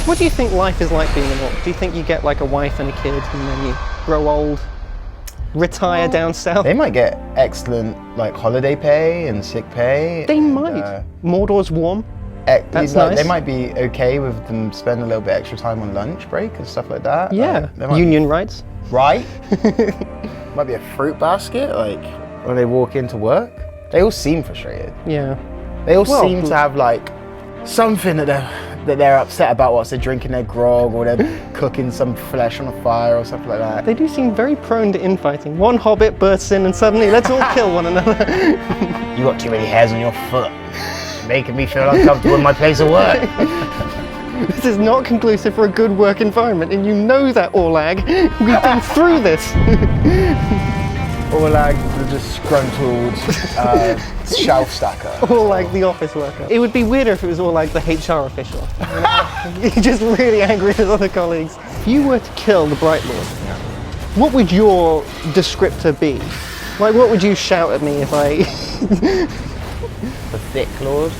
What do you think life is like being an orc? Do you think you get like a wife and a kid and then you grow old, retire down south? They might get excellent like holiday pay and sick pay. They might. Mordor's warm. That's nice. They might be okay with them spending a little bit extra time on lunch break and stuff like that. Yeah, union rights. Right? Might be a fruit basket, like when they walk into work. They all seem frustrated. Yeah. They all seem to have like something that they're upset about whilst they're drinking their grog or they're cooking some flesh on a fire or something like that. They do seem very prone to infighting. One hobbit bursts in and suddenly let's all kill one another. You got too many hairs on your foot. Making me feel uncomfortable in my place of work. This is not conclusive for a good work environment, and you know that, Orlag. We've been through this. Orlag, the disgruntled shelf stacker. Orlag, the office worker. It would be weirder if it was Orlag, the HR official. He's just really angry at his other colleagues. If you were to kill the Bright Lord, what would your descriptor be? Like, what would you shout at me if I... The Thicc Lord.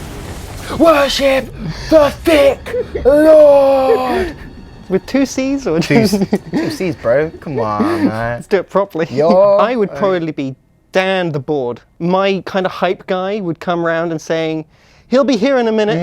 Worship the Thicc Lord! With 2 C's or two C's, bro. Come on, man. Let's do it properly. I would probably be Dan the Bored. My kind of hype guy would come around and saying, he'll be here in a minute.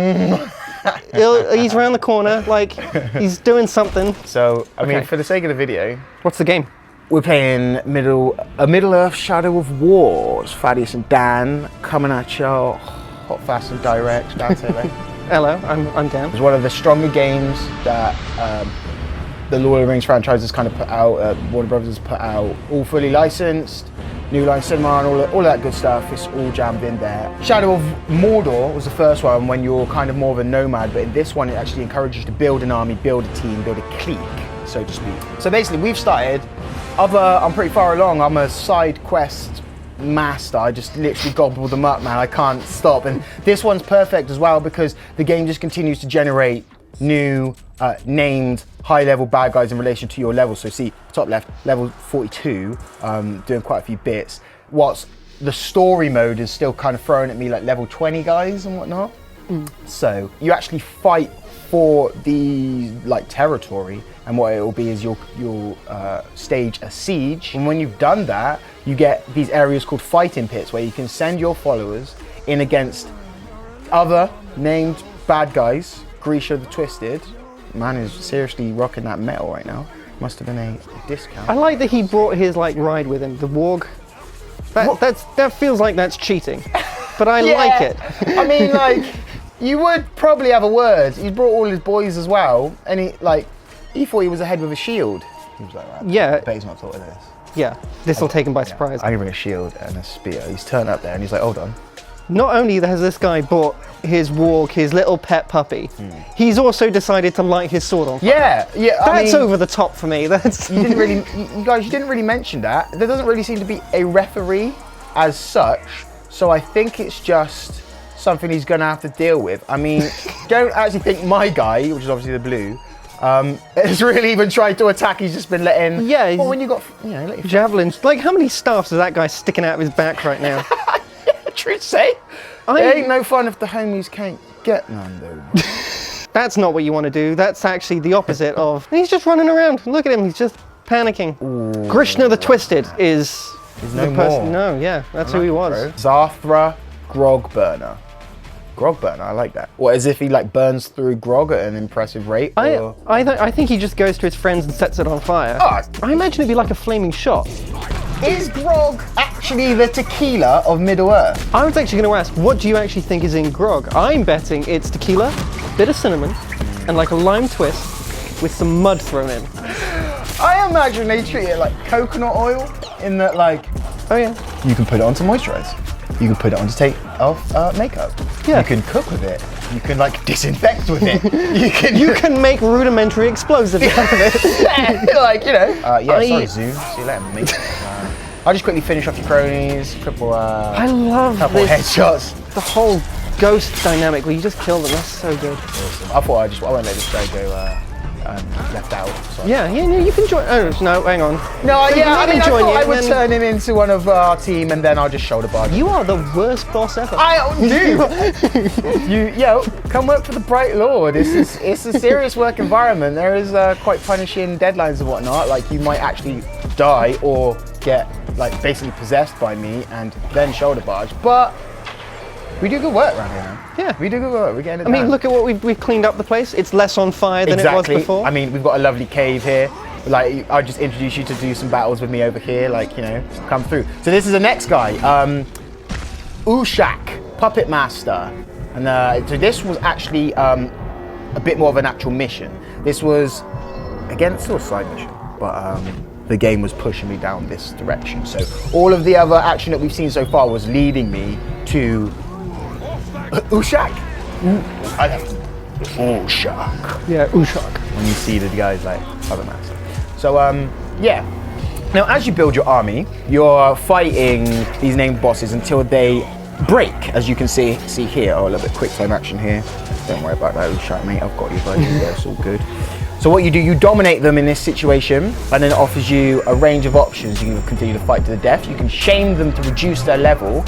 He's around the corner, like he's doing something. So, I mean, for the sake of the video. What's the game? We're playing Middle-earth Shadow of War. It's Thaddeus and Dan coming at you hot, fast and direct. Dan Taylor. Hello, I'm Dan. It's one of the stronger games that the Lord of the Rings franchise has kind of put out. Warner Brothers has put out, all fully licensed, New Line Cinema and all of that good stuff. It's all jammed in there. Shadow of Mordor was the first one when you're kind of more of a nomad, but in this one it actually encourages you to build an army, build a team, build a clique, so to speak. So basically we've started. I'm pretty far along. I'm a side quest master. I just literally gobble them up, man. I can't stop. And this one's perfect as well because the game just continues to generate new named high-level bad guys in relation to your level. So see, top left, level 42, doing quite a few bits. What's the story mode is still kind of throwing at me like level 20 guys and whatnot. So you actually fight for the like territory, and what it will be is you'll stage a siege, and when you've done that you get these areas called fighting pits where you can send your followers in against other named bad guys. Grisha the Twisted man is seriously rocking that metal right now. Must have been a discount. I like that he brought his like ride with him, the warg. That feels like that's cheating, but I like it. I mean, like, you would probably have a word. He's brought all his boys as well, and he thought he was ahead with a shield. He was like, right, yeah. But he's not thought of this. Yeah, this will take him by surprise. I can bring a shield and a spear. He's turned up there and he's like, hold on. Not only has this guy bought his warg, his little pet puppy, he's also decided to light his sword on fire. Yeah. That's over the top for me. That's you guys didn't really mention that. There doesn't really seem to be a referee as such, so I think it's just something he's gonna have to deal with. I mean, don't actually think my guy, which is obviously the blue, has really even tried to attack. He's just been letting. Yeah. Well, when you got javelins. Like, how many staffs is that guy sticking out of his back right now? True to say. It ain't no fun if the homies can't get none, though. That's not what you want to do. That's actually the opposite of. He's just running around. Look at him. He's just panicking. Ooh, Grishna the Twisted is no the person. More. No, yeah, that's who he was. Bro. Zarthra Grog Burner. Grog Burner, I like that. What, as if he like burns through grog at an impressive rate? I think he just goes to his friends and sets it on fire. I imagine it'd be like a flaming shot. Is grog actually the tequila of Middle-earth? I was actually going to ask, what do you actually think is in grog? I'm betting it's tequila, bit of cinnamon, and like a lime twist with some mud thrown in. I imagine they treat it like coconut oil in that, like, oh yeah, you can put it on to moisturize. You can put it on to take off makeup. Yeah. You can cook with it. You can like disinfect with it. You can make rudimentary explosives out of it. Like, you know. Sorry, Zoom. See you later, mate. I'll just quickly finish off your cronies. I love couple this. headshots. The whole ghost dynamic where you just kill them. That's so good. Awesome. I thought I won't let this guy go left out. Sorry. Yeah, you can join. Oh no, hang on. No, I thought I would then turn him into one of our team, and then I'll just shoulder barge. You are the worst boss ever. I do. Come work for the Bright Lord. It's a serious work environment. There is quite punishing deadlines and whatnot. Like you might actually die or get like basically possessed by me and then shoulder barge. But we do good work around here, man. Yeah. We do good work. We're getting it I mean, done. look at what we've cleaned up the place. It's less on fire than it was before. I mean, we've got a lovely cave here. Like, I'll just introduce you to do some battles with me over here. Like, you know, come through. So this is the next guy, Ushak, Puppet Master. And so this was actually a bit more of an actual mission. This was, again, still a side mission, but the game was pushing me down this direction. So all of the other action that we've seen so far was leading me to Ushak? Ushak. Yeah, Ushak. When you see the guys like Puppet Master. So yeah. Now as you build your army, you're fighting these named bosses until they break, as you can see here. Oh, a little bit quick time action here. Don't worry about that, Ushak, mate. I've got you, buddy. Yeah, it's all good. So what you do, you dominate them in this situation, and then it offers you a range of options. You can continue to fight to the death. You can shame them to reduce their level,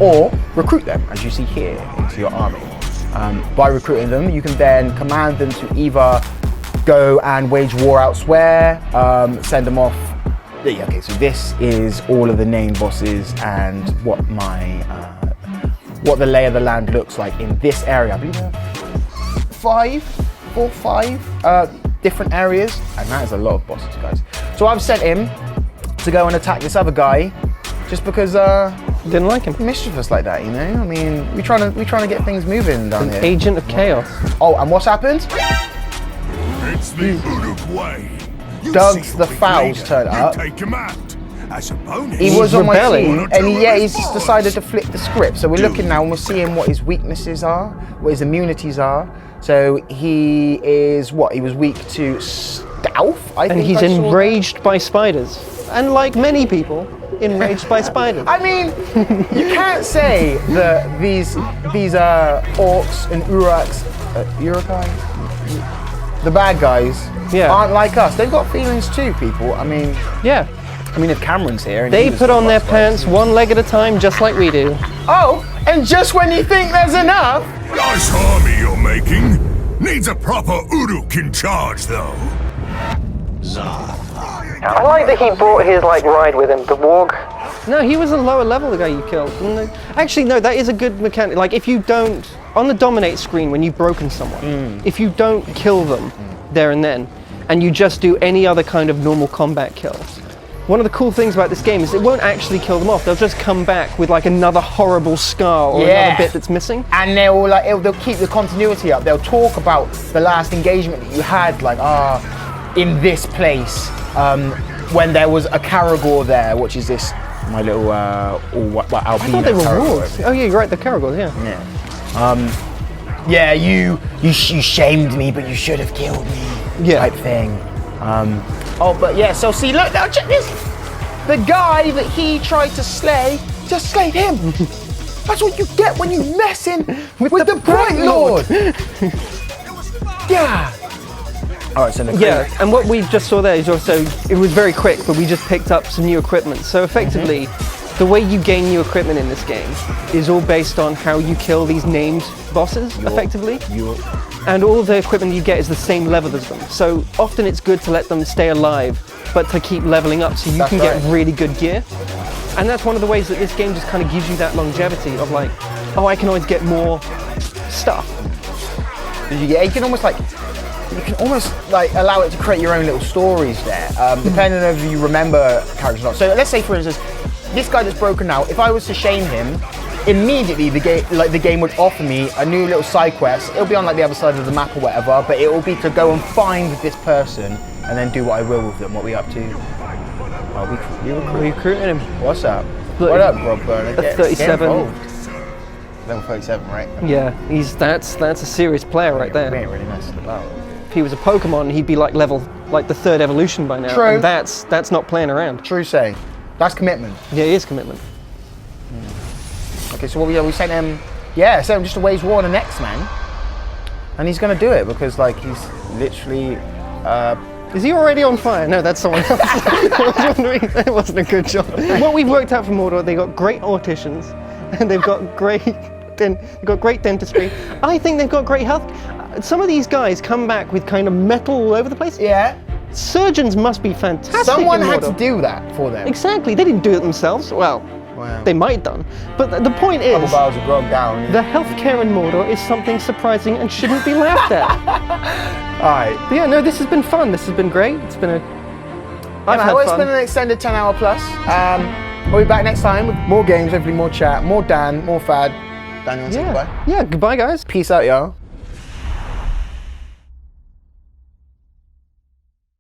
or recruit them, as you see here, into your army. By recruiting them, you can then command them to either go and wage war elsewhere, send them off. Yeah, okay, so this is all of the named bosses and what the lay of the land looks like in this area. I believe there are 4 or 5 different areas, and that is a lot of bosses, guys. So I've sent him to go and attack this other guy, just because didn't like him. Mischievous like that, you know. I mean, we're trying to get things moving down here. Agent of chaos. Oh, and what's happened? It's the Uruk way. Doug's the Fowls turn up. Take him out. As opponent. He was on my rebelling. team, and he's decided to flip the script. So we're looking now and we're seeing what his weaknesses are, what his immunities are. So he is what? He was weak to stealth, I think. And he's I saw enraged by spiders. And like many people, enraged by spiders. I mean, you can't say that these orcs and urukai, the bad guys, aren't like us. They've got feelings too, people. I mean, yeah. I mean, if Cameron's here, and They put on their pants one leg at a time, just like we do. Oh, and just when you think there's enough. Nice army you're making. Needs a proper Uruk in charge, though. I like that he brought his ride with him, the warg. No, he was a lower level, the guy you killed. Actually, no, that is a good mechanic. Like, if you don't, on the dominate screen, when you've broken someone, if you don't kill them there and then, and you just do any other kind of normal combat kill, one of the cool things about this game is it won't actually kill them off. They'll just come back with like another horrible scar or another bit that's missing. And they'll keep the continuity up. They'll talk about the last engagement that you had, like, in this place, when there was a Caragor there, which is this, my little, albino I thought they were Caragor. wolves. Oh yeah, you're right, the Caragors, yeah. Yeah. You shamed me, but you should have killed me. Yeah. Type thing. But yeah, so see, look, now check this. The guy that he tried to slay, just slayed him. That's what you get when you messing with the Bright Lord. Yeah. All right, so yeah, and what we just saw there is also, it was very quick, but we just picked up some new equipment. So effectively, the way you gain new equipment in this game is all based on how you kill these named bosses, effectively. And all the equipment you get is the same level as them. So often it's good to let them stay alive, but to keep leveling up so you can get really good gear. And that's one of the ways that this game just kind of gives you that longevity of like, oh, I can always get more stuff. You can almost allow it to create your own little stories there, depending on if you remember characters or not. So let's say, for instance, this guy that's broken out, if I was to shame him, immediately the game would offer me a new little side quest. It'll be on like the other side of the map or whatever, but it will be to go and find this person and then do what I will with them. What are we up to? We're recruiting him. What's up? What up, Grog Burner? At 37. Level 37, right? Yeah, that's a serious player right there. We ain't really messing about. If he was a Pokemon, he'd be like the third evolution by now. True. And that's not playing around. True saying. That's commitment. Yeah, it is commitment. Okay, so what we sent him, sent him just to wage war on the next man, and he's gonna do it because like he's literally. Is he already on fire? No, that's someone else. I was wondering, that wasn't a good job. What we've worked out from Mordor, they got great opticians, and they've got great they've got great dentistry. I think they've got great health. Some of these guys come back with kind of metal all over the place. Yeah. Surgeons must be fantastic. Someone in had Mordor. to do that for them. Exactly. They didn't do it themselves. Well, Wow. they might have done. But the point Couple is, bars of grog down. the healthcare in Mordor is something surprising and shouldn't be laughed at. All right. But yeah, no, this has been fun. This has been great. It's been a. I've had It's fun. been an extended 10-hour plus. We'll be back next time with more games, hopefully more chat, more Dan, more Fad. Dan, you want to say goodbye? Yeah, goodbye, guys. Peace out, y'all.